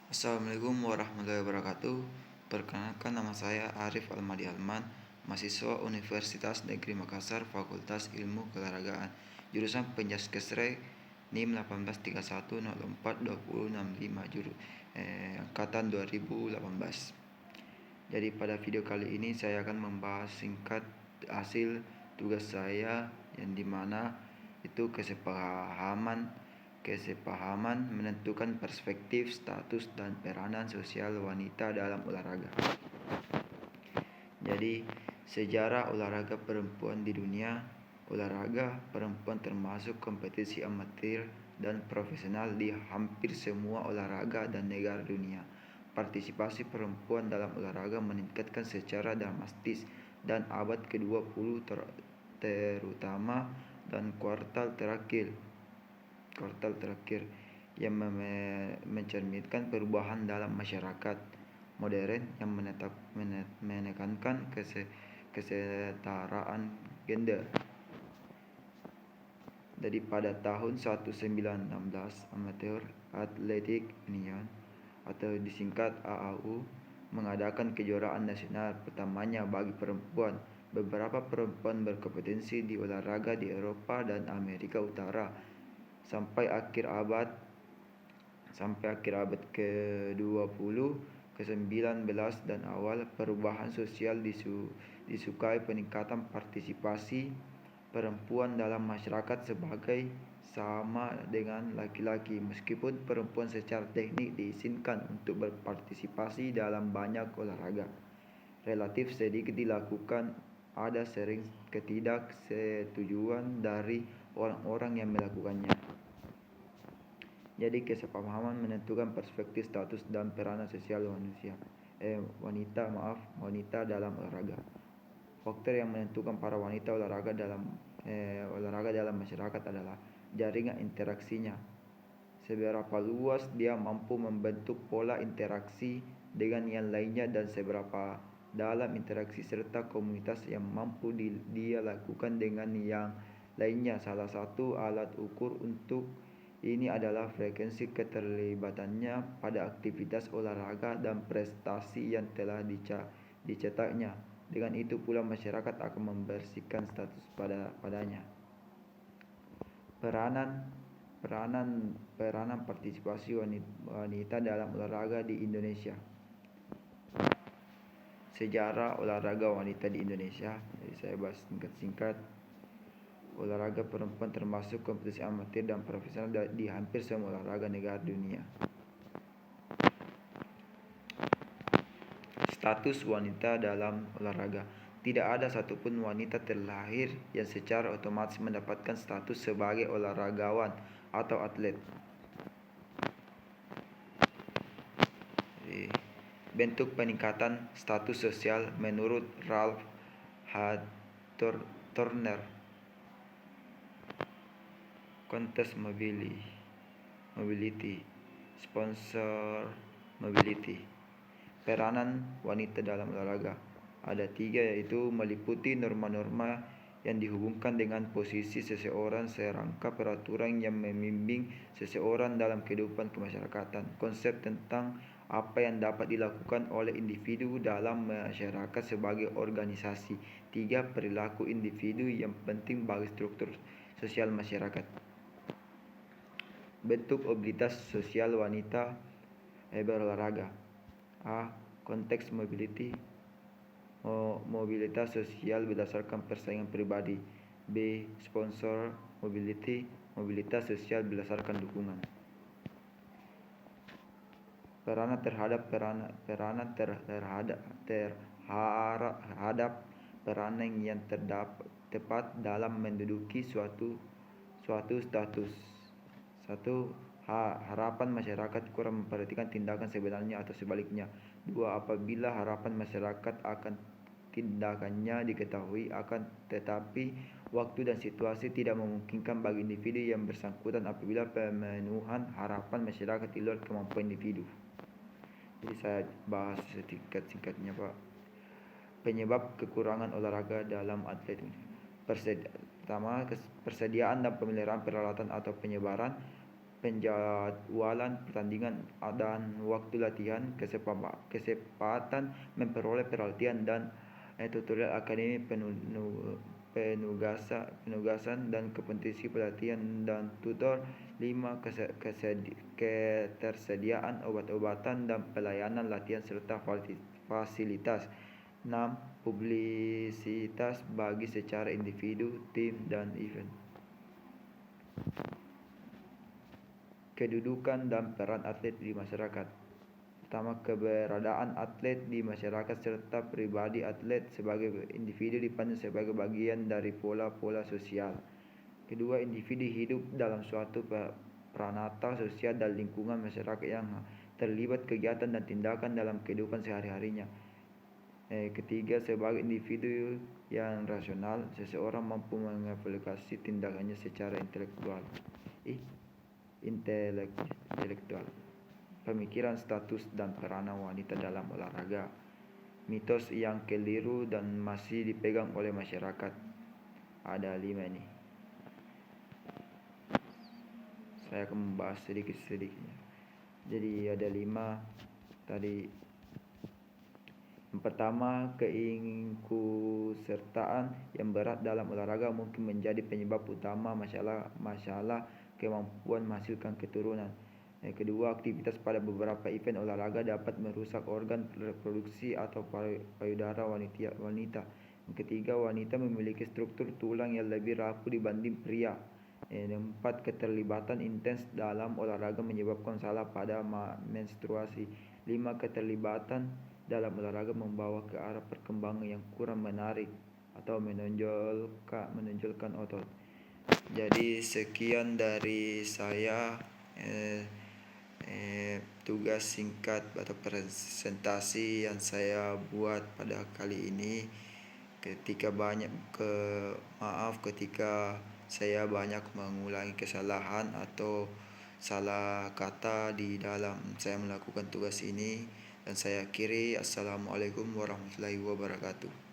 Assalamualaikum warahmatullahi wabarakatuh. Perkenalkan, nama saya Arif Almadi Alman, mahasiswa Universitas Negeri Makassar, Fakultas Ilmu Keolahragaan, jurusan Pencaskesrek, NIM 1831042065 angkatan 2018. Jadi pada video kali ini saya akan membahas singkat hasil tugas saya, yang dimana itu kesepahaman menentukan perspektif, status, dan peranan sosial wanita dalam olahraga. Jadi, sejarah olahraga perempuan di dunia. Olahraga perempuan termasuk kompetisi amatir dan profesional di hampir semua olahraga dan negara dunia. Partisipasi perempuan dalam olahraga meningkatkan secara drastis dan abad ke-20 terutama dan kuartal terakhir yang mencerminkan perubahan dalam masyarakat modern yang menekankan kesetaraan gender. Jadi pada tahun 1916, Amateur Athletic Union atau disingkat AAU mengadakan kejuaraan nasional pertamanya bagi perempuan. Beberapa perempuan berkompetensi di olahraga di Eropa dan Amerika Utara sampai akhir abad ke-20, ke-19 dan awal perubahan sosial disukai peningkatan partisipasi perempuan dalam masyarakat sebagai sama dengan laki-laki. Meskipun perempuan secara teknik diizinkan untuk berpartisipasi dalam banyak olahraga, relatif sedikit dilakukan. Ada sering ketidaksetujuan dari orang-orang yang melakukannya. Jadi kesepahaman menentukan perspektif, status, dan peranan sosial wanita dalam olahraga. Faktor yang menentukan para wanita olahraga dalam masyarakat adalah jaringan interaksinya. Seberapa luas dia mampu membentuk pola interaksi dengan yang lainnya dan seberapa dalam interaksi serta komunitas yang mampu dia lakukan dengan yang lainnya. Salah satu alat ukur untuk ini adalah frekuensi keterlibatannya pada aktivitas olahraga dan prestasi yang telah dicetaknya. Dengan itu pula masyarakat akan membersihkan status padanya. Peranan partisipasi wanita dalam olahraga di Indonesia. Sejarah olahraga wanita di Indonesia. Jadi saya bahas singkat-singkat. Olahraga perempuan termasuk kompetisi amatir dan profesional di hampir semua olahraga negara dunia. Status wanita dalam olahraga. Tidak ada satupun wanita terlahir yang secara otomatis mendapatkan status sebagai olahragawan atau atlet. Bentuk peningkatan status sosial menurut Ralph H. Turner. Contest mobility, sponsor mobility. Peranan wanita dalam olahraga ada 3, yaitu meliputi norma-norma yang dihubungkan dengan posisi seseorang, serangka peraturan yang membimbing seseorang dalam kehidupan kemasyarakatan, konsep tentang apa yang dapat dilakukan oleh individu dalam masyarakat sebagai organisasi. 3, perilaku individu yang penting bagi struktur sosial masyarakat. Bentuk mobilitas sosial wanita berolahraga. A. Konteks mobility, mobilitas sosial berdasarkan persaingan pribadi. B. Sponsor mobility, mobilitas sosial berdasarkan dukungan. Peranan terhadap peranan yang tepat dalam menduduki suatu status. 1. Harapan masyarakat kurang memperhatikan tindakan sebenarnya atau sebaliknya. 2. Apabila harapan masyarakat akan tindakannya diketahui, akan tetapi waktu dan situasi tidak memungkinkan bagi individu yang bersangkutan apabila pemenuhan harapan masyarakat di luar kemampuan individu. Jadi saya bahas singkatnya Pak. Penyebab kekurangan olahraga dalam atlet. Pertama, persediaan dan pemeliharaan peralatan atau penyebaran penjadwalan pertandingan dan waktu latihan, kesempatan memperoleh perhatian dan tutorial akademi penugasan dan kompetisi pelatihan dan tutor. 5. Ketersediaan obat-obatan dan pelayanan latihan serta fasilitas. 6. Publisitas bagi secara individu, tim, dan event. Kedudukan dan peran atlet di masyarakat. Pertama, keberadaan atlet di masyarakat serta pribadi atlet sebagai individu dipandang sebagai bagian dari pola-pola sosial. Kedua, individu hidup dalam suatu pranata sosial dan lingkungan masyarakat yang terlibat kegiatan dan tindakan dalam kehidupan sehari-harinya. Ketiga, sebagai individu yang rasional, seseorang mampu mengaplikasi tindakannya secara intelektual. Pemikiran, status, dan peranan wanita dalam olahraga. Mitos yang keliru dan masih dipegang oleh masyarakat. Ada 5 ini. Saya akan membahas sedikit-sedikitnya. Jadi ada 5 tadi. Yang pertama, keikutsertaan yang berat dalam olahraga mungkin menjadi penyebab utama masalah kemampuan menghasilkan keturunan. Yang kedua, aktivitas pada beberapa event olahraga dapat merusak organ reproduksi atau payudara wanita. Yang ketiga, wanita memiliki struktur tulang yang lebih rapuh dibanding pria. Yang keempat, keterlibatan intens dalam olahraga menyebabkan salah pada menstruasi. 5. Keterlibatan dalam olahraga membawa ke arah perkembangan yang kurang menarik atau menonjolkan otot. Jadi sekian dari saya, tugas singkat atau presentasi yang saya buat pada kali ini. Maaf ketika saya banyak mengulangi kesalahan atau salah kata di dalam saya melakukan tugas ini. Dan saya akhiri, assalamualaikum warahmatullahi wabarakatuh.